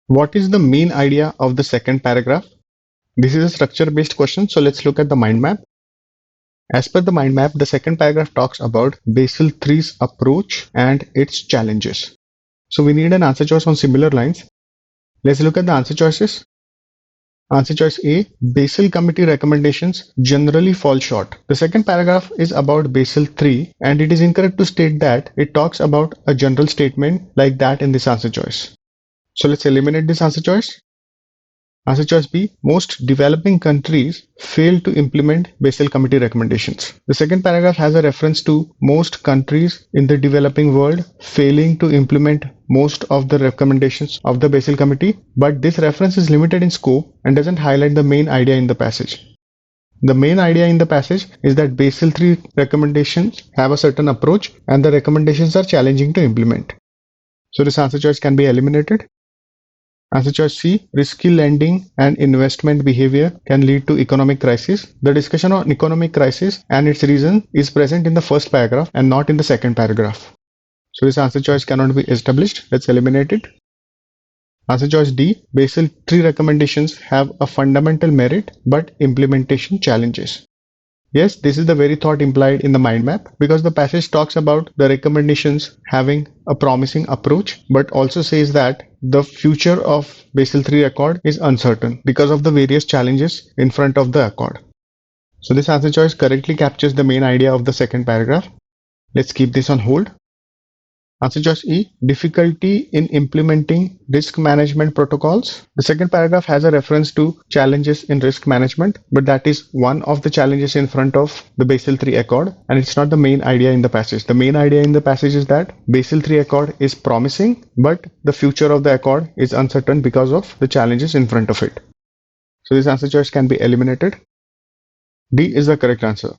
What is the main idea of the second paragraph? This is a structure-based question, so let's look at the mind map. As per the mind map, the second paragraph talks about Basel III's approach and its challenges. So we need an answer choice on similar lines. Let's look at the answer choices. Answer choice A, Basel Committee recommendations generally fall short. The second paragraph is about Basel III, and it is incorrect to state that it talks about a general statement like that in this answer choice. So let's eliminate this answer choice. Answer choice B, most developing countries fail to implement Basel Committee recommendations. The second paragraph has a reference to most countries in the developing world failing to implement most of the recommendations of the Basel Committee, but this reference is limited in scope and doesn't highlight the main idea in the passage. The main idea in the passage is that Basel III recommendations have a certain approach and the recommendations are challenging to implement. So this answer choice can be eliminated. Answer choice C, risky lending and investment behavior can lead to economic crisis. The discussion on economic crisis and its reason is present in the first paragraph and not in the second paragraph. So this answer choice cannot be established. Let's eliminate it. Answer choice D, Basel III recommendations have a fundamental merit but implementation challenges. Yes, this is the very thought implied in the mind map because the passage talks about the recommendations having a promising approach, but also says that the future of Basel III Accord is uncertain because of the various challenges in front of the Accord. So this answer choice correctly captures the main idea of the second paragraph. Let's keep this on hold. Answer choice E, difficulty in implementing risk management protocols. The second paragraph has a reference to challenges in risk management, but that is one of the challenges in front of the Basel III Accord, and it's not the main idea in the passage. The main idea in the passage is that Basel III Accord is promising, but the future of the Accord is uncertain because of the challenges in front of it. So this answer choice can be eliminated. D is the correct answer.